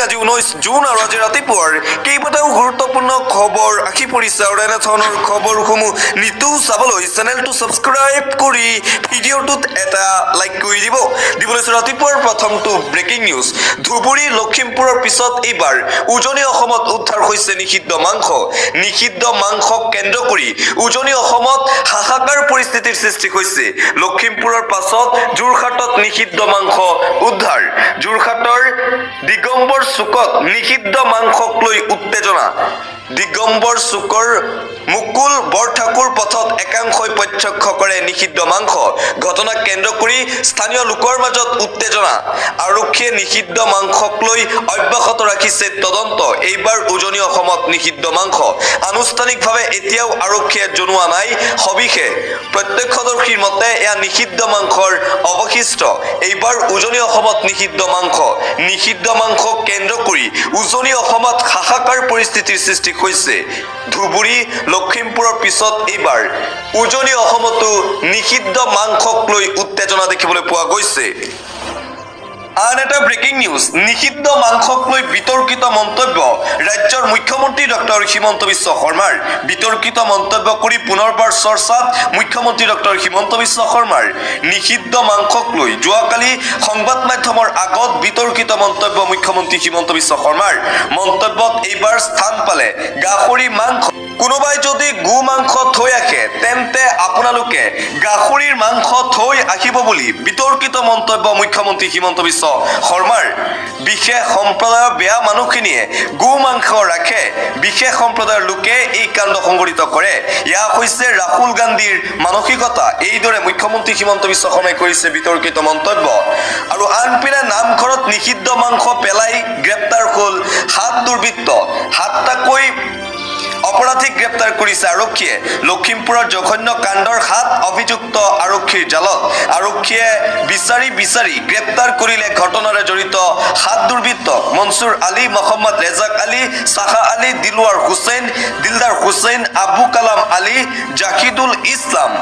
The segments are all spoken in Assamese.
আজি 19 জুন আৰু আজি ৰাতিপুৱাৰ কেইবাটাও গুৰুত্বপূৰ্ণ খবৰ আহি পৰিছে আৰু এনে ধৰণৰ খবৰসমূহ নিতৌ চাবলৈ চেনেলটো ছাবস্ক্ৰাইব কৰি ভিডিঅ'টোত এটা লাইক কৰি দিবলৈ ৰাতিপুৱাৰ প্ৰথমটো ব্ৰেকিং নিউজ ধুবুৰী লখিমপুৰৰ পিছত এইবাৰ উজনি অসমত উদ্ধাৰ হৈছে নিষিদ্ধ মাংসক কেন্দ্ৰ কৰি উজনি অসমত হাহাকাৰ পৰিস্থিতিৰ সৃষ্টি হৈছে লখিমপুৰৰ পাছত যোৰহাটত নিষিদ্ধ মাংস উদ্ধাৰ যোৰহাটৰ দিগম্বৰ চুকত নিষিদ্ধ মাংসক লৈ উত্তেজনা দিগম্বৰ চুকৰ মুকুল বৰঠাকুৰ পথত একাংশই প্ৰত্যক্ষ কৰে নিষিদ্ধ মাংস ঘটনাক কেন্দ্ৰ কৰি স্থানীয় লোকৰ মাজত উত্তেজনা আৰক্ষীয়ে নিষিদ্ধ মাংসক লৈ অব্যাহত ৰাখিছে তদন্ত এইবাৰ উজনি অসমত নিষিদ্ধ মাংস আনুষ্ঠানিকভাৱে এতিয়াও আৰক্ষীয়ে জনোৱা নাই সবিশেষ প্ৰত্যক্ষদৰ্শীৰ মতে এয়া নিষিদ্ধ মাংসৰ অৱশিষ্ট এইবাৰ উজনি অসমত নিষিদ্ধ মাংসক কেন্দ্ৰ কৰি উজনি অসমত হাহাকাৰ পৰিস্থিতিৰ সৃষ্টি হৈছে ধুবুৰী লখিমপুৰৰ পিছত এইবাৰ উজনি অসমতো নিষিদ্ধ মাংসক লৈ উত্তেজনা দেখিবলৈ পোৱা গৈছে আন এটা ব্ৰেকিং নিউজ নিষিদ্ধ মাংসক লৈ বিতৰ্কিত মন্তব্য ৰাজ্যৰ মুখ্যমন্ত্ৰী ডক্টৰ হিমন্ত বিশ্ব শৰ্মাৰ বিতৰ্কিত মন্তব্য কৰি পুনৰবাৰ চৰ্চাত মুখ্যমন্ত্ৰী ডক্টৰ হিমন্ত বিশ্ব শৰ্মাৰ নিষিদ্ধ মাংসক লৈ যোৱাকালি সংবাদ মাধ্যমৰ আগত বিতৰ্কিত মন্তব্য মুখ্যমন্ত্ৰী হিমন্ত বিশ্ব শৰ্মাৰ মন্তব্যত এইবাৰ স্থান পালে গাহৰি মাংস কোনোবাই যদি গু মাংস থৈ আহে তেন্তে আপোনালোকে গাহৰিৰ মাংস থৈ আহিব বুলি বিতৰ্কিত মন্তব্য মুখ্যমন্ত্ৰী হিমন্ত বিশ্ব শৰ্মাৰ বিশেষ সম্প্ৰদায়ৰ বেয়া মানুহখিনিয়ে গু মাংস ৰাখে বিশেষ সম্প্ৰদায়ৰ লোকে এই কাণ্ড সংঘটিত কৰে ইয়া হৈছে ৰাহুল গান্ধীৰ মানসিকতা এইদৰে মুখ্যমন্ত্ৰী হিমন্ত বিশ্ব শৰ্মাই কৰিছে বিতৰ্কিত মন্তব্য আৰু আনপিনে নামঘৰত নিষিদ্ধ মাংস পেলাই গ্ৰেপ্তাৰ হ'ল 7 দুৰ্বৃত্ত 7টাকৈ অপৰাধীক গ্ৰেপ্তাৰ কৰিছে আৰক্ষীয়ে লখিমপুৰৰ জঘন্য কাণ্ডৰ 7 অভিযুক্ত আৰক্ষীৰ জালত আৰক্ষীয়ে বিচাৰি গ্ৰেপ্তাৰ কৰিলে ঘটনাৰে জড়িত 7 দুৰ্বৃত্ত মনসুৰ আলী মোহাম্মদ ৰেজাক আলী সাহা আলী দিলদাৰ হুছেইন আবু কালাম আলী জাহিদুল ইছলাম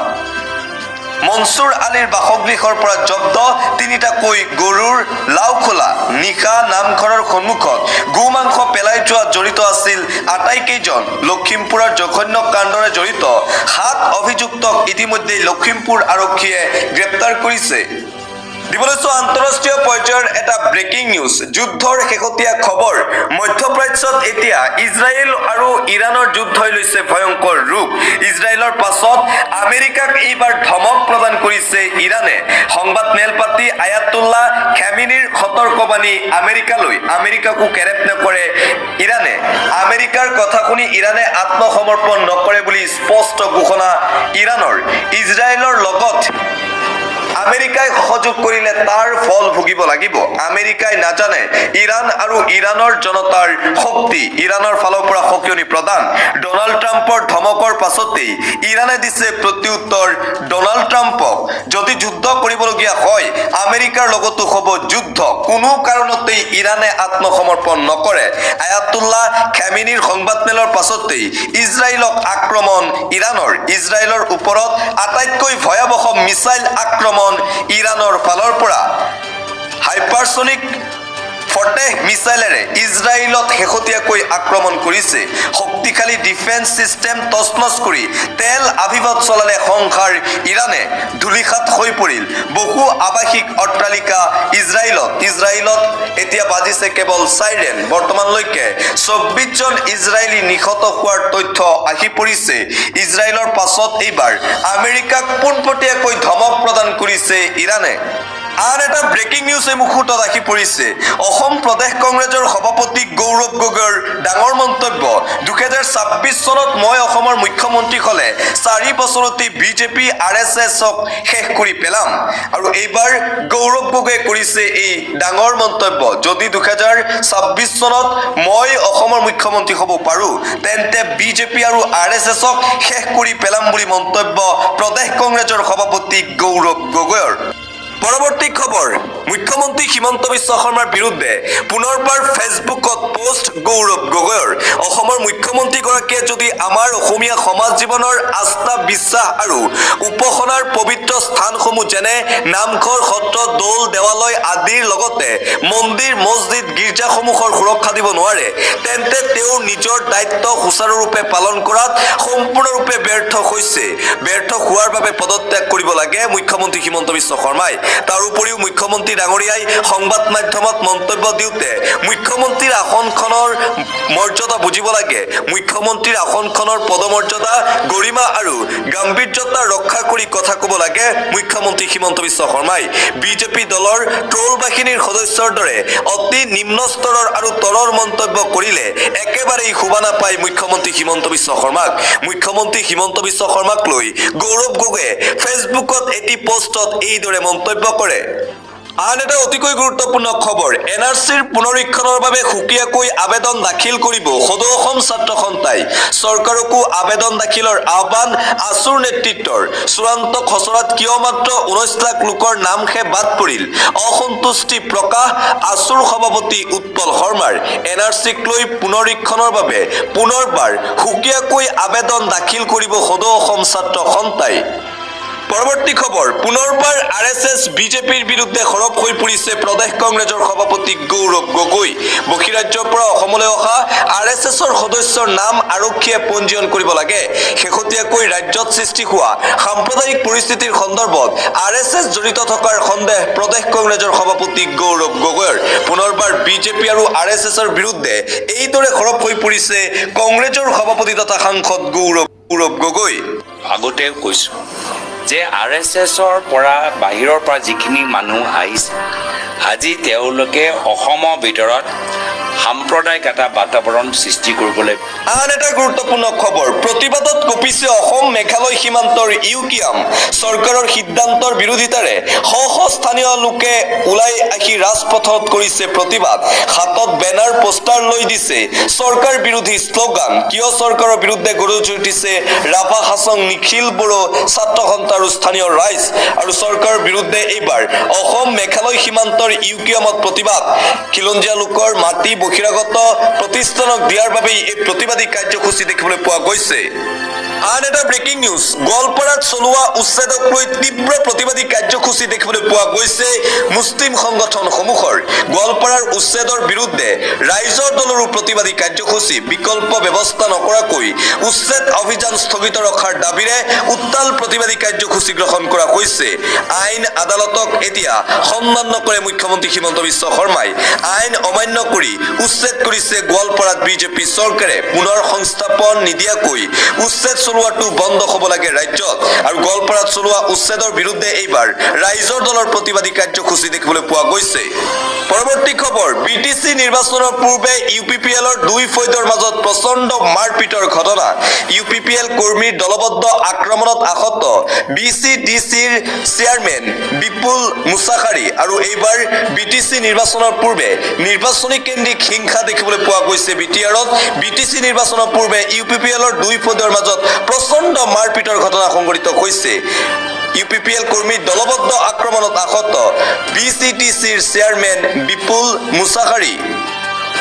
মনসুৰ আলীৰ বাসগৃহৰ পৰা জব্দ 3টাকৈ গৰুৰ লাওখোলা নিশা নামঘৰৰ সন্মুখত গু মাংস পেলাই যোৱা জড়িত আছিল আটাইকেইজন লখিমপুৰৰ জঘন্য কাণ্ডৰে জড়িত 7 অভিযুক্তক ইতিমধ্যে লখিমপুৰ আৰক্ষীয়ে গ্ৰেপ্তাৰ কৰিছে দিবলৈছো আন্তঃৰাষ্ট্ৰীয় পৰ্যায়ৰ এটা ব্ৰেকিং নিউজ যুদ্ধৰ শেহতীয়া খবৰ মধ্যপ্ৰাচ্যত এতিয়া ইজৰাইল আৰু ইৰাণৰ যুদ্ধই লৈছে ভয়ংকৰ ৰূপ ইজৰাইলৰ পাছত আমেৰিকাক এইবাৰ ধমক প্ৰদান কৰিছে ইৰাণে সংবাদ মেলপাতি আয়াতুল্লাহ খামেনিৰ সতৰ্কবাণী আমেৰিকাকো কেৰেপ নকৰে ইৰাণে আমেৰিকাৰ কথা শুনি ইৰাণে আত্মসমৰ্পণ নকৰে বুলি স্পষ্ট ঘোষণা ইৰাণৰ ইজৰাইলৰ লগত আমেৰিকাই সহযোগ কৰিলে তাৰ ফল ভুগিব লাগিব আমেৰিকাই নাজানে ইৰাণ আৰু ইৰাণৰ জনতাৰ শক্তি ইৰাণৰ ফালৰ পৰা সকিয়নি প্ৰদান ডনাল্ড ট্ৰাম্পৰ ধমকৰ পাছতেই ইৰাণে দিছে প্ৰত্যুত্তৰ ডনাল্ড ট্ৰাম্পক যদি যুদ্ধ কৰিবলগীয়া হয় আমেৰিকাৰ লগতো হ'ব যুদ্ধ কোনো কাৰণতেই ইৰাণে আত্মসমৰ্পণ নকৰে আয়াতুল্লাহ খামেনিৰ সংবাদমেলৰ পাছতেই ইজৰাইলক আক্ৰমণ ইজৰাইলৰ ওপৰত আটাইতকৈ ভয়াৱহ মিছাইল আক্ৰমণ ইৰাণৰ ফালৰ পৰা হাইপাৰসনিক ফটেহ মিছাইলেৰে ইজৰাইলত শেহতীয়াকৈ আক্ৰমণ কৰিছে শক্তিশালী ডিফেন্স সিস্টেম তছনছ কৰি তেল আভিভত চলালে সংসাৰ ইৰাণে ধুলিখাত হৈ পৰিল বহু আৱাসিক অট্টালিকা ইজৰাইলত এতিয়া বাজিছে কেৱল সাইৰেন বৰ্তমানলৈকে 24 জন ইজৰাইলী নিহত হোৱাৰ তথ্য আহি পৰিছে ইজৰাইলৰ পাছত এইবাৰ আমেৰিকাক পোনপটীয়াকৈ ধমক প্ৰদান কৰিছে ইৰাণে আন এটা ব্ৰেকিং নিউজ এই মুহূৰ্তত আহি পৰিছে অসম প্ৰদেশ কংগ্ৰেছৰ সভাপতি গৌৰৱ গগৈৰ ডাঙৰ মন্তব্য 2026 চনত মই অসমৰ মুখ্যমন্ত্ৰী হলে 4 বছৰতে বিজেপি আৰএছএছক শেষ কৰি পেলাম আৰু এইবাৰ গৌৰৱ গগৈয়ে কৰিছে এই ডাঙৰ মন্তব্য যদি 2026 চনত মই অসমৰ মুখ্যমন্ত্ৰী হ'ব পাৰো তেন্তে বিজেপি আৰু আৰএছএছক শেষ কৰি পেলাম বুলি মন্তব্য প্ৰদেশ কংগ্ৰেছৰ সভাপতি গৌৰৱ গগৈৰ পৰৱৰ্তী খবৰ মুখ্যমন্ত্ৰী হিমন্ত বিশ্ব শৰ্মাৰ বিৰুদ্ধে পুনৰবাৰ ফেচবুকত পোষ্ট গৌৰৱ গগৈৰ অসমৰ মুখ্যমন্ত্ৰীগৰাকীয়ে যদি আমাৰ অসমীয়া সমাজ জীৱনৰ আস্থা বিশ্বাস আৰু উপাসনাৰ পবিত্ৰ স্থানসমূহ যেনে নামঘৰ সত্ৰ দৌল দেৱালয় আদিৰ লগতে মন্দিৰ মছজিদ গীৰ্জাসমূহৰ সুৰক্ষা দিব নোৱাৰে তেন্তে তেওঁ নিজৰ দায়িত্ব সুচাৰুৰূপে পালন কৰাত সম্পূৰ্ণৰূপে ব্যৰ্থ হৈছে ব্যৰ্থ হোৱাৰ বাবে পদত্যাগ কৰিব লাগে মুখ্যমন্ত্ৰী হিমন্ত বিশ্ব শৰ্মাই তাৰ উপৰিও মুখ্যমন্ত্ৰী ডাঙৰীয়াই সংবাদ মাধ্যমত মন্তব্য দিওঁতে মুখ্যমন্ত্ৰীৰ আসনখনৰ মৰ্যাদা বুজিব লাগে মুখ্যমন্ত্ৰীৰ আসনখনৰ পদমৰ্যাদা গৰিমা আৰু গাম্ভীৰ্যতা ৰক্ষা কৰি কথা ক'ব লাগে মুখ্যমন্ত্ৰী হিমন্ত বিশ্ব শৰ্মাই বিজেপি দলৰ ট্ৰল বাহিনীৰ সদস্যৰ দৰে অতি নিম্ন স্তৰৰ আৰু তলৰ মন্তব্য কৰিলে একেবাৰেই শোভা নাপায় মুখ্যমন্ত্ৰী হিমন্ত বিশ্ব শৰ্মাক মুখ্যমন্ত্ৰী হিমন্ত বিশ্ব শৰ্মাক লৈ গৌৰৱ গগৈয়ে ফেচবুকত এটি পোষ্টত এইদৰে মন্তব্য কৰে আন এটা অতিকৈ গুৰুত্বপূৰ্ণ খবৰ এনআৰচিৰ পুনৰীক্ষণৰ বাবে সুকীয়াকৈ আবেদন দাখিল কৰিব সদৌ অসম ছাত্ৰ সন্থাই চৰকাৰকো আবেদন দাখিলৰ আহ্বান আছুৰ নেতৃত্বৰ চূড়ান্ত খচৰাত কিয় মাত্ৰ 19 লাখ লোকৰ নামহে বাদ পৰিল অসন্তুষ্টি প্ৰকাশ আছুৰ সভাপতি উৎপল শৰ্মাৰ এনআৰচিক লৈ পুনৰীক্ষণৰ বাবে পুনৰবাৰ সুকীয়াকৈ আবেদন দাখিল কৰিব সদৌ অসম ছাত্ৰ সন্থাই পৰৱৰ্তী খবৰ পুনৰবাৰ আৰএছএছ বিজেপিৰ বিৰুদ্ধে সৰব হৈ পৰিছে প্ৰদেশ কংগ্ৰেছৰ সভাপতি গৌৰৱ গগৈ বহিৰাজ্যৰ পৰা অসমলৈ অহা আৰএছএছৰ সদস্যৰ নাম আৰক্ষীয়ে পঞ্জীয়ন কৰিব লাগে শেহতীয়াকৈ ৰাজ্যত সৃষ্টি হোৱা সাম্প্ৰদায়িক পৰিস্থিতিৰ সন্দৰ্ভত আৰএছএছ জড়িত থকাৰ সন্দেহ প্ৰদেশ কংগ্ৰেছৰ সভাপতি গৌৰৱ গগৈৰ পুনৰবাৰ বিজেপি আৰু আৰএছএছৰ বিৰুদ্ধে এইদৰে সৰব হৈ পৰিছে কংগ্ৰেছৰ সভাপতি তথা সাংসদ গৌৰৱ গগৈ আগতে কৈছোঁ যে আৰএছএছৰ পৰা বাহিৰৰ পৰা যিখিনি মানুহ আহিছে আজি তেওঁলোকে অসমৰ ভিতৰত সাম্প্ৰদায়িক এটা বাতাবৰণ সৃষ্টি কৰিবলৈ আন এটা গুৰুত্বপূৰ্ণ খবৰ প্ৰতিবাদত কঁপিছে অসম মেঘালয় সীমান্তৰ ইউকিয়াম চৰকাৰৰ সিদ্ধান্তৰ বিৰোধিতাৰে শ শ স্থানীয় লোকে ওলাই আহি ৰাজপথত কৰিছে প্ৰতিবাদ হাতত বেনাৰ পোষ্টাৰ লৈ দিছে চৰকাৰ বিৰোধী শ্লোগান কিয় চৰকাৰৰ বিৰুদ্ধে গৰজি উঠিছে ৰাভা হাছং নিখিল বড়ো ছাত্ৰ সন্থা আৰু স্থানীয় ৰাইজ আৰু চৰকাৰৰ বিৰুদ্ধে এইবাৰ অসম মেঘালয় সীমান্তৰ ইউকিয়ামত প্ৰতিবাদ খিলঞ্জীয়া লোকৰ মাটি বহিৰাগত প্ৰতিষ্ঠানক দিয়াৰ বাবেই এই প্ৰতিবাদী কাৰ্যসূচী দেখিবলৈ পোৱা গৈছে আন এটা ব্ৰেকিং নিউজ গোৱালপাৰাত চলোৱা উচ্ছেদক লৈ তীব্ৰ প্ৰতিবাদী কাৰ্যসূচী দেখিবলৈ পোৱা গৈছে মুছলিম সংগঠনসমূহৰ গোৱালপাৰাৰ উচ্ছেদৰ বিৰুদ্ধে ৰাইজৰ দলৰো প্ৰতিবাদী কাৰ্যসূচী বিকল্প ব্যৱস্থা নকৰাকৈ উচ্ছেদ অভিযান স্থগিত ৰখাৰ দাবীৰে উত্তাল প্ৰতিবাদী কাৰ্যসূচী গ্ৰহণ কৰা হৈছে আইন আদালতক এতিয়া সন্মান নকৰে মুখ্যমন্ত্ৰী হিমন্ত বিশ্ব শৰ্মাই আইন অমান্য কৰি উচ্ছেদ কৰিছে গোৱালপাৰাত বিজেপি চৰকাৰে পুনৰ সংস্থাপন নিদিয়াকৈ উচ্ছেদ চলোৱাটো বন্ধ হ'ব লাগে ৰাজ্যত আৰু গোৱালপাৰাত চলোৱা উচ্ছেদৰ বিৰুদ্ধে এইবাৰ ৰাইজৰ দলৰ প্ৰতিবাদী কাৰ্যসূচী দেখিবলৈ পোৱা গৈছে পৰৱৰ্তী খবৰ বিটিচি নিৰ্বাচনৰ পূৰ্বে ইউপিপিএলৰ দুই ফৈদৰ মাজত প্ৰচণ্ড মাৰপিটৰ ঘটনা ইউপিপিএল কৰ্মীৰ দলবদ্ধ আক্ৰমণত আহত বিচিডিচিৰ চেয়াৰমেন বিপুল মুছাখাৰী আৰু এইবাৰ বিটিচি নিৰ্বাচনৰ পূৰ্বে নিৰ্বাচনী কেন্দ্ৰিক হিংসা দেখিবলৈ পোৱা গৈছে বিটিআৰত বিটিচি নিৰ্বাচনৰ পূৰ্বে ইউপিপিএলৰ দুই ফৈদৰ মাজত প্ৰচণ্ড মাৰপিটৰ ঘটনা সংঘটিত হৈছে ইউপিপিএল কৰ্মীৰ দলবদ্ধ আক্ৰমণত আহত বিচিডিচিৰ চেয়াৰমেন বিপুল মুছাখাৰী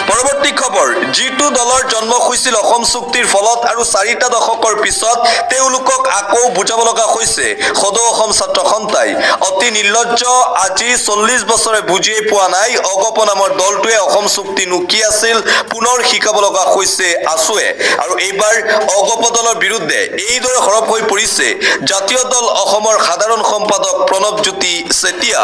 পৰৱৰ্তী খবৰ যিটো দলৰ জন্ম হৈছিল অসম চুক্তিৰ ফলত আৰু 4টা দশকৰ পিছত তেওঁলোকক আকৌ বুজাব লগা হৈছে সদৌ অসম ছাত্ৰ সন্থাই অতি নিৰ্লজ্জ আজি 40 বছৰে বুজিয়ে পোৱা নাই অগপ নামৰ দলটোৱে অসম চুক্তিনো কি আছিল পুনৰ শিকাব লগা হৈছে আছুৱে আৰু এইবাৰ অগপ দলৰ বিৰুদ্ধে এইদৰে সৰব হৈ পৰিছে জাতীয় দল অসমৰ সাধাৰণ সম্পাদক প্ৰণৱজ্যোতি চেতিয়া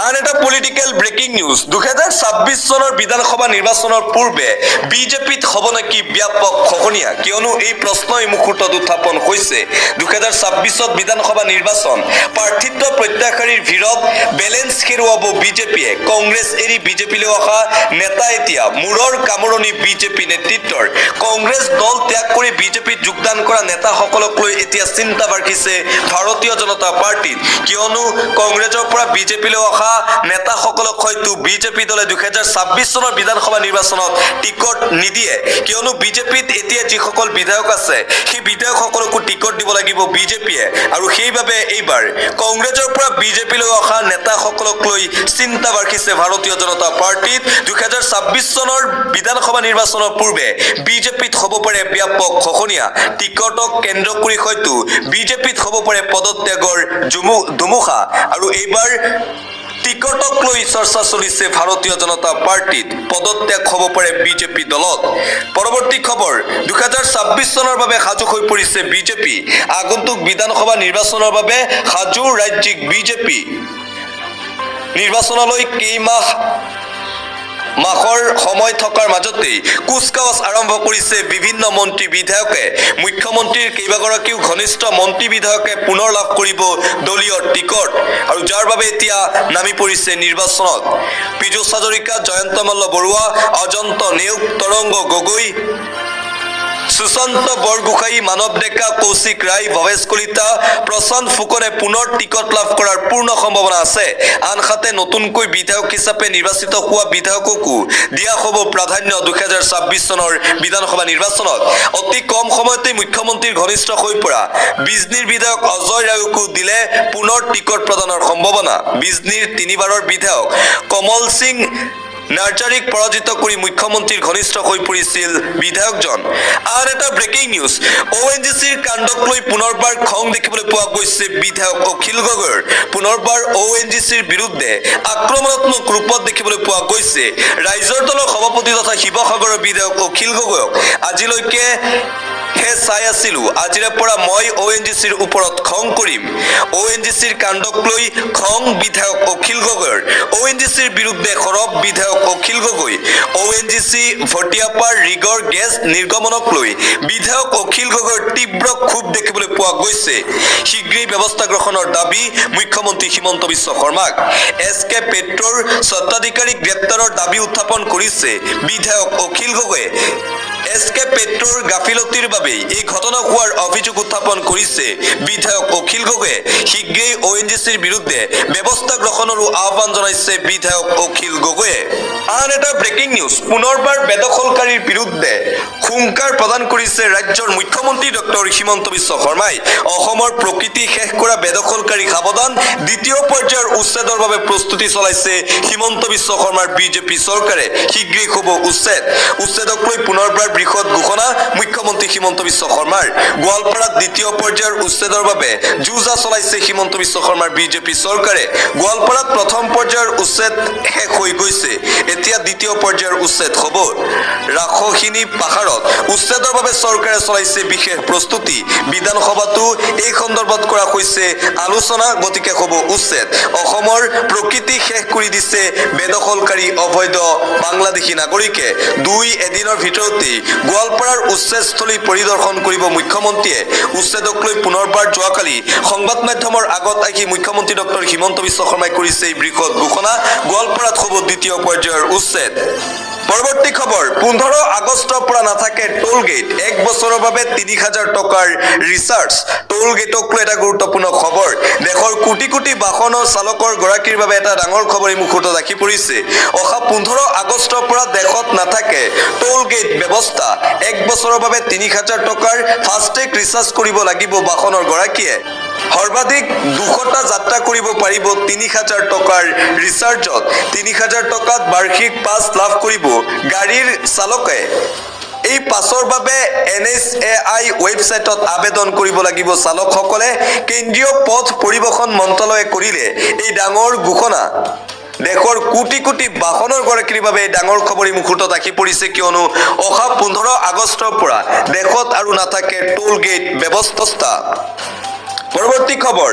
আন এটা পলিটিক্যাল ব্ৰেকিং নিউজ 2026 চনৰ বিধানসভা নিৰ্বাচনৰ পূৰ্বে বিজেপিত হ'ব নেকি ব্যাপক খহনীয়া কিয়নো এই প্ৰশ্ন এই মুহূৰ্তত উত্থাপন হৈছে 2026ত বিধানসভা নিৰ্বাচন প্ৰাৰ্থিত্ব প্ৰত্যাশাৰীৰ ভিৰত বেলেন্স হেৰুৱাব বিজেপিয়ে কংগ্ৰেছ এৰি বিজেপিলৈ অহা নেতা এতিয়া মূৰৰ কামৰণি বিজেপি নেতৃত্বৰ কংগ্ৰেছ দল ত্যাগ কৰি বিজেপিত যোগদান কৰা নেতাসকলক লৈ এতিয়া চিন্তা বাঢ়িছে ভাৰতীয় জনতা পাৰ্টিত কিয়নো কংগ্ৰেছৰ পৰা বিজেপিলৈ অহা অহা নেতাসকলক হয়তো বিজেপি দলে 2026 চনৰ বিধানসভা নিৰ্বাচনত টিকট নিদিয়ে কিয়নো বিজেপিত এতিয়া যিসকল বিধায়ক আছে সেই বিধায়কসকলকো টিকট দিব লাগিব বিজেপিয়ে আৰু সেইবাবে এইবাৰ কংগ্ৰেছৰ পৰা বিজেপিলৈ অহা নেতাসকলক লৈ চিন্তা বাঢ়িছে ভাৰতীয় জনতা পাৰ্টিত 2026 চনৰ বিধানসভা নিৰ্বাচনৰ পূৰ্বে বিজেপিত হ'ব পাৰে ব্যাপক খহনীয়া টিকটক কেন্দ্ৰ কৰি হয়তো বিজেপিত হ'ব পাৰে পদত্যাগৰ ধুমুহা আৰু এইবাৰ টিকটক লৈ চৰ্চা চলিছে ভাৰতীয় জনতা পাৰ্টিত পদত্যাগ হ'ব পাৰে বিজেপি দলত পৰৱৰ্তী খবৰ 2026 চনৰ বাবে সাজু হৈ পৰিছে বিজেপি আগন্তুক বিধানসভা নিৰ্বাচনৰ বাবে সাজু ৰাজ্যিক বিজেপি নিৰ্বাচনলৈ মাহৰ সময় থকাৰ মাজতেই কুচকাৱাজ আৰম্ভ কৰিছে বিভিন্ন মন্ত্ৰী বিধায়কে মুখ্যমন্ত্ৰীৰ কেইবাগৰাকীও ঘনিষ্ঠ মন্ত্ৰী বিধায়কে পুনৰ লাভ কৰিব দলীয় টিকট আৰু যাৰ বাবে এতিয়া নামি পৰিছে নিৰ্বাচনত পীযুষ হাজৰিকা জয়ন্ত মল্ল বৰুৱা অজন্ত নেওগ তৰংগ গগৈ সুশান্ত বৰগোহাঁই মানৱ ডেকা কৌশিক ৰায় ভৱেশ কলিতা প্ৰশান্ত ফুকনে পুনৰ টিকট লাভ কৰাৰ পূৰ্ণ সম্ভাৱনা আছে আনহাতে নতুনকৈ বিধায়ক হিচাপে নিৰ্বাচিত হোৱা বিধায়ককো দিয়া হ'ব প্ৰাধান্য 2026 চনৰ বিধানসভা নিৰ্বাচনত অতি কম সময়তে মুখ্যমন্ত্ৰীৰ ঘনিষ্ঠ হৈ পৰা বিজনীৰ বিধায়ক অজয় ৰায়কো দিলে পুনৰ টিকট প্ৰদানৰ সম্ভাৱনা বিজনীৰ তিনিবাৰৰ বিধায়ক কমল সিং নাৰ্জাৰীক পৰাজিত কৰি মুখ্যমন্ত্ৰীৰ ঘনিষ্ঠ হৈ পৰিছিল বিধায়কজন আৰু এটা ব্ৰেকিং নিউজ ONGCৰ কাণ্ডক লৈ পুনৰবাৰ খং দেখিবলৈ পোৱা গৈছে বিধায়ক অখিল গগৈৰ পুনৰবাৰ ONGCৰ বিৰুদ্ধে আক্ৰমণাত্মক ৰূপত দেখিবলৈ পোৱা গৈছে ৰাইজৰ দলৰ সভাপতি তথা শিৱসাগৰৰ বিধায়ক অখিল গগৈক আজিলৈকে চাই আছিলো আজিৰে পৰা মই ONGCৰ ওপৰত খং কৰিম ONGCৰ কাণ্ডক লৈ খং বিধায়ক অখিল গগৈৰ ONGCৰ বিৰুদ্ধে সৰব বিধায়ক অখিল গগৈ ONGC ভটিয়াপাৰ ৰিগৰ গেছ নিৰ্গমনক লৈ বিধায়ক অখিল গগৈৰ তীব্ৰ ক্ষোভ দেখিবলৈ পোৱা গৈছে শীঘ্ৰেই ব্যৱস্থা গ্ৰহণৰ দাবী মুখ্যমন্ত্ৰী হিমন্ত বিশ্ব শৰ্মাক SK পেট্ৰৰ স্বত্বাধিকাৰীক গ্ৰেপ্তাৰৰ দাবী উত্থাপন কৰিছে বিধায়ক অখিল গগৈয়ে SK পেট্ৰৰ গাফিলতিৰ বাবে এই ঘটনা হোৱাৰ অভিযোগ উত্থাপন কৰিছে বিধায়ক অখিল গগৈয়ে শীঘ্ৰেই ONGCৰ বিৰুদ্ধে ব্যৱস্থা গ্ৰহণৰো আহ্বান জনাইছে বিধায়ক অখিল গগৈয়ে আন এটা ব্ৰেকিং নিউজ পুনৰবাৰ বেদখলকাৰীৰ বিৰুদ্ধে হুংকাৰ প্ৰদান কৰিছে ৰাজ্যৰ মুখ্যমন্ত্ৰী ডক্টৰ হিমন্ত বিশ্ব শৰ্মাই অসমৰ প্ৰকৃতি শেষ কৰা বেদখলকাৰী সাৱধান দ্বিতীয় পৰ্যায়ৰ উচ্ছেদৰ বাবে প্ৰস্তুতি চলাইছে হিমন্ত বিশ্ব শৰ্মাৰ বিজেপি চৰকাৰে শীঘ্ৰেই হ'ব উচ্ছেদক লৈ পুনৰবাৰ বৃহৎ ঘোষণা মুখ্যমন্ত্ৰী হিমন্ত বিশ্ব শৰ্মাৰ গোৱালপাৰাত দ্বিতীয় পৰ্যায়ৰ উচ্ছেদৰ বাবে যুঁজা চলাইছে হিমন্ত বিশ্ব শৰ্মাৰ বিজেপি চৰকাৰে গোৱালপাৰাত প্ৰথম পৰ্যায়ৰ উচ্ছেদ শেষ হৈ গৈছে এতিয়া দ্বিতীয় পৰ্যায়ৰ উচ্ছেদ হ'ব ৰাখহিনী পাহাৰত উচ্ছেদৰ বাবে চৰকাৰে চলাইছে বিশেষ প্ৰস্তুতি বিধানসভাতো এই সন্দৰ্ভত কৰা হৈছে আলোচনা গতিকে হ'ব উচ্ছেদ অসমৰ প্ৰকৃতি শেষ কৰি দিছে বেদখলকাৰী অবৈধ বাংলাদেশী নাগৰিকে এদিনৰ ভিতৰতেই গোৱালপাৰাৰ উচ্ছেদস্থলী পৰিদৰ্শন কৰিব মুখ্যমন্ত্ৰীয়ে উচ্ছেদক লৈ পুনৰবাৰ যোৱাকালি সংবাদ মাধ্যমৰ আগত আহি মুখ্যমন্ত্ৰী ডক্টৰ হিমন্ত বিশ্ব শৰ্মাই কৰিছে এই বৃহৎ ঘোষণা গোৱালপাৰাত হ'ব দ্বিতীয় পৰ্যায়ৰ উচ্ছেদ পৰৱৰ্তী খবৰ 15 আগষ্টৰ পৰা নাথাকে টোল গেট এক বছৰৰ বাবে 3000 টকাৰ ৰিচাৰ্জ টোল গেটক লৈ এটা গুৰুত্বপূৰ্ণ খবৰ দেশৰ কোটি কোটি বাহনৰ চালকৰ গৰাকীৰ বাবে এটা ডাঙৰ খবৰ এই মুহূৰ্তত আহি পৰিছে অহা 15 আগষ্টৰ পৰা দেশত নাথাকে টোল গেট ব্যৱস্থা এক বছৰৰ বাবে 3000 টকাৰ ফাষ্টেগ ৰিচাৰ্জ কৰিব লাগিব বাহনৰ গৰাকীয়ে সৰ্বাধিক 200টা যাত্ৰা কৰিব পাৰিব 3000 টকাৰ ৰিচাৰ্জত 3000 টকাত বাৰ্ষিক পাছ লাভ কৰিব গাড়ীৰ চালকে এই পাছৰ বাবে NHAI ৱেবছাইটত আবেদন কৰিব লাগিব চালকসকলে কেন্দ্ৰীয় পথ পৰিবহণ মন্ত্ৰালয়ে কৰিলে এই ডাঙৰ ঘোষণা দেশৰ কোটি কোটি বাহনৰ গৰাকীৰ বাবে ডাঙৰ খবৰ এই মুহূৰ্তত আহি পৰিছে কিয়নো অহা 15 আগষ্টৰ পৰা দেশত আৰু নাথাকে টোল গেট ব্যৱস্থা পৰৱৰ্তী খবৰ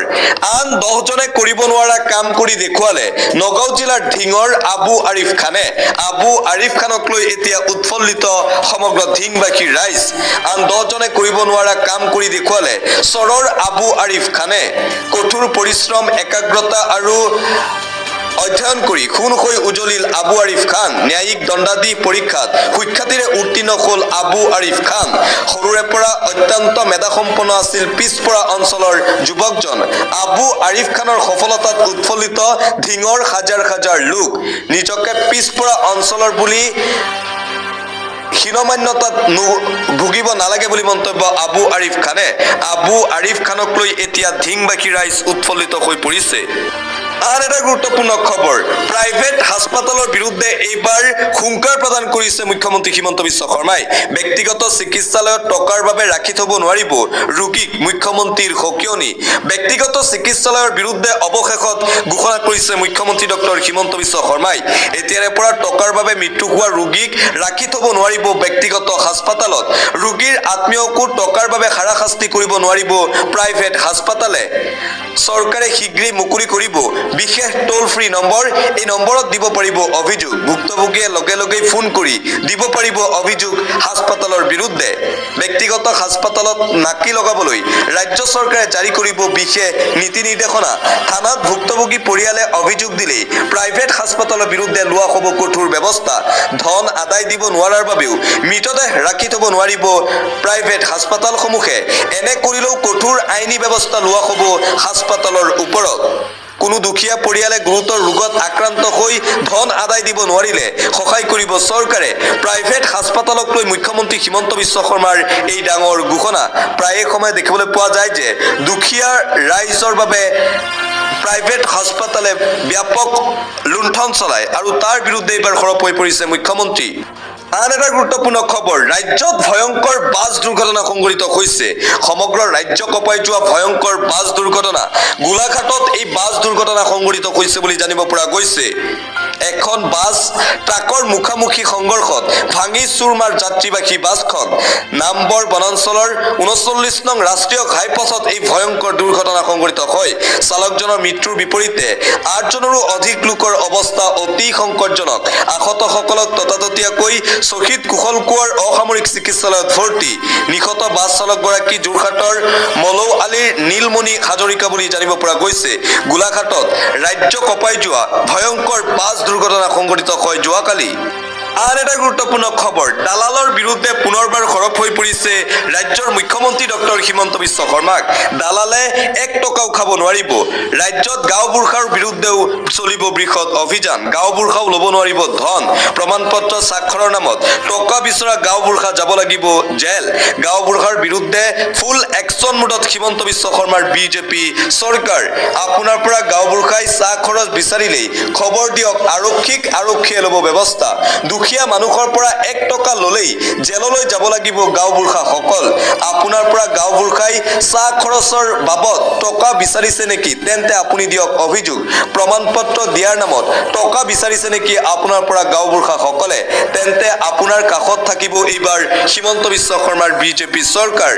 আন 10 জনে কৰিব নোৱাৰা কাম কৰি দেখুৱালে নগাঁও জিলাৰ ঢিঙৰ আবু আৰিফ খানক লৈ এতিয়া উৎফুল্লিত সমগ্ৰ ঢিংবাসীৰ ৰাইজ আন 10 জনে কৰিব নোৱাৰা কাম কৰি দেখুৱালে চৰৰ আবু আৰিফ খানে কঠোৰ পৰিশ্ৰম একাগ্ৰতা আৰু অধ্যয়ন কৰি খুন হৈ উজলিল আবু আৰিফ খান ন্যায়িক দণ্ডাধি পৰীক্ষাত সুখ্যাতিৰে উত্তীৰ্ণ হ'ল আবু আৰিফ খান সৰুৰে পৰা অত্যন্ত মেধাসম্পন্ন আছিল পিছপৰা অঞ্চলৰ যুৱকজন আবু আৰিফ খানৰ সফলতাত উৎফুল্লিত ধিঙৰ হাজাৰ হাজাৰ লোক নিজকে পিছপৰা অঞ্চলৰ বুলি হীনমান্যতাত ভুগিব নালাগে বুলি মন্তব্য আবু আৰিফ খানে আবু আৰিফ খানক লৈ এতিয়া ধিংবাসী ৰাইজ উৎফুল্লিত হৈ পৰিছে আন এটা গুৰুত্বপূৰ্ণ খবৰ প্ৰাইভেট হাস্পাতালৰ বিৰুদ্ধে এইবাৰ হুংকাৰ প্ৰদান কৰিছে মুখ্যমন্ত্ৰী হিমন্ত বিশ্ব শৰ্মাই ব্যক্তিগত চিকিৎসালয়ত টকাৰ বাবে ৰাখি থব নোৱাৰিব ৰোগীক মুখ্যমন্ত্ৰীৰ সকিয়নি ব্যক্তিগত চিকিৎসালয়ৰ বিৰুদ্ধে অৱশেষত ঘোষণা কৰিছে মুখ্যমন্ত্ৰী ডক্টৰ হিমন্ত বিশ্ব শৰ্মাই এতিয়াৰে পৰা টকাৰ বাবে মৃত্যু হোৱা ৰোগীক ৰাখি থব নোৱাৰিব ব্যক্তিগত হাস্পাতালত ৰোগীৰ আত্মীয়কো টকাৰ বাবে হাৰাশাস্তি কৰিব নোৱাৰিব প্ৰাইভেট হাস্পাতালে চৰকাৰে শীঘ্ৰেই মুকলি কৰিব বিশেষ টোল ফ্ৰী নম্বৰ এই নম্বৰত দিব পাৰিব অভিযোগ ভুক্তভোগীয়ে লগে লগে ফোন কৰি দিব পাৰিব অভিযোগ হাস্পাতালৰ বিৰুদ্ধে ব্যক্তিগত হাস্পাতালত নাকি লগাবলৈ ৰাজ্য চৰকাৰে জাৰি কৰিব বিশেষ নীতি নিৰ্দেশনা থানাত ভুক্তভোগী পৰিয়ালে অভিযোগ দিলেই প্ৰাইভেট হাস্পাতালৰ বিৰুদ্ধে লোৱা হ'ব কঠোৰ ব্যৱস্থা ধন আদায় দিব নোৱাৰাৰ বাবেও মৃতদেহ ৰাখি থব নোৱাৰিব প্ৰাইভেট হাস্পাতালসমূহে এনে কৰিলেও কঠোৰ আইনী ব্যৱস্থা লোৱা হ'ব হাস্পাতালৰ ওপৰত কোনো দুখীয়া পৰিয়ালে গুৰুতৰ ৰোগত আক্ৰান্ত হৈ ধন আদায় দিব নোৱাৰিলে সহায় কৰিব চৰকাৰে প্ৰাইভেট হাস্পাতালক লৈ মুখ্যমন্ত্ৰী হিমন্ত বিশ্ব শৰ্মাৰ এই ডাঙৰ ঘোষণা প্ৰায়ে সময় দেখিবলৈ পোৱা যায় যে দুখীয়া ৰাইজৰ বাবে প্ৰাইভেট হাস্পাতালে ব্যাপক লুণ্ঠন চলায় আৰু তাৰ বিৰুদ্ধে এইবাৰ সৰব হৈ পৰিছে মুখ্যমন্ত্ৰী আন এটা গুৰুত্বপূৰ্ণ খবৰ ৰাজ্যত ভয়ংকৰ বাছ দুৰ্ঘটনা সংঘটিত হৈছে সমগ্ৰ ৰাজ্য কঁপাই যোৱা ভয়ংকৰ বাছ দুৰ্ঘটনা গোলাঘাটত এই বাছ দুৰ্ঘটনা সংঘটিত হৈছে বুলি জানিব পৰা গৈছে এখন বাছ ট্ৰাকৰ মুখামুখি সংঘৰ্ষত ভাঙি চুৰমাৰ যাত্ৰীবাহী বাছখন নামবৰ বনাঞ্চলৰ ৩৯ নং ৰাষ্ট্ৰীয় ঘাইপথত এই ভয়ংকৰ দুৰ্ঘটনা সংঘটিত হয় চালকজনৰ মৃত্যুৰ বিপৰীতে ৮জনৰো অধিক লোকৰ অৱস্থা অতি সংকটজনক আহতসকলক ততাততীয়াকৈ শহীদ কুশল কোঁৱৰ অসামৰিক চিকিৎসালয়ত ভৰ্তি নিহত বাছ চালকগৰাকী যোৰহাটৰ মলৌ আলিৰ নীলমণি হাজৰিকা বুলি জানিব পৰা গৈছে গোলাঘাটত ৰাজ্য কঁপাই যোৱা ভয়ংকৰ বাছ দুৰ্ঘটনা সংঘটিত হয় যোৱাকালি আন এটা গুৰুত্বপূৰ্ণ খবৰ দালালৰ বিৰুদ্ধে পুনৰবাৰ সৰব হৈ পৰিছে ৰাজ্যৰ মুখ্যমন্ত্ৰী ডক্টৰ হিমন্ত বিশ্ব শৰ্মাক দালালে ১ টকাও খাব নোৱাৰিব ৰাজ্যত গাঁওবুঢ়াৰ বিৰুদ্ধেও চলিব বৃহৎ অভিযান গাঁওবুঢ়াও ল'ব নোৱাৰিব ধন প্ৰমাণপত্ৰ স্বাক্ষৰৰ নামত টকা বিচৰা গাঁওবুঢ়া যাব লাগিব জেল গাঁওবুঢ়াৰ বিৰুদ্ধে ফুল একশ্যন মোডত হিমন্ত বিশ্ব শৰ্মাৰ বিজেপি চৰকাৰ আপোনাৰ পৰা গাঁওবুঢ়াই চাহ খৰচ বিচাৰিলেই খবৰ দিয়ক আৰক্ষীয়ে ল'ব ব্যৱস্থা দুখীয়া মানুহৰ পৰা ১ টকা ল'লেই জেললৈ যাব লাগিব গাঁওবুঢ়াসকল আপোনাৰ পৰা গাঁওবুঢ়াই চাহ খৰচৰ বাবদ টকা বিচাৰিছে নেকি তেন্তে আপুনি দিয়ক অভিযোগ প্ৰমাণপত্ৰ দিয়াৰ নামত টকা বিচাৰিছে নেকি আপোনাৰ পৰা গাঁওবুঢ়াসকলে তেন্তে আপোনাৰ কাষত থাকিব এইবাৰ হিমন্ত বিশ্ব শৰ্মাৰ বিজেপি চৰকাৰ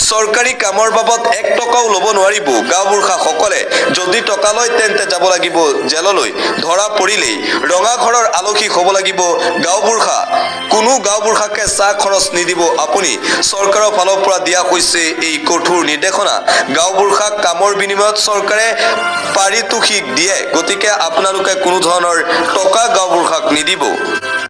চৰকাৰী কামৰ বাবদ ১ টকাও ল'ব নোৱাৰিব গাঁওবুঢ়াসকলে যদি টকা লয় তেন্তে যাব লাগিব জেললৈ ধৰা পৰিলেই ৰঙাঘৰৰ আলসী হ'ব লাগিব গাঁওবুঢ়া কোনো গাঁওবুঢ়াকে চাহ খৰচ নিদিব আপুনি চৰকাৰৰ ফালৰ পৰা দিয়া হৈছে এই কঠোৰ নিৰ্দেশনা গাঁওবুঢ়াক কামৰ বিনিময়ত চৰকাৰে পাৰিতোষিক দিয়ে গতিকে আপোনালোকে কোনো ধৰণৰ টকা গাঁওবুঢ়াক নিদিব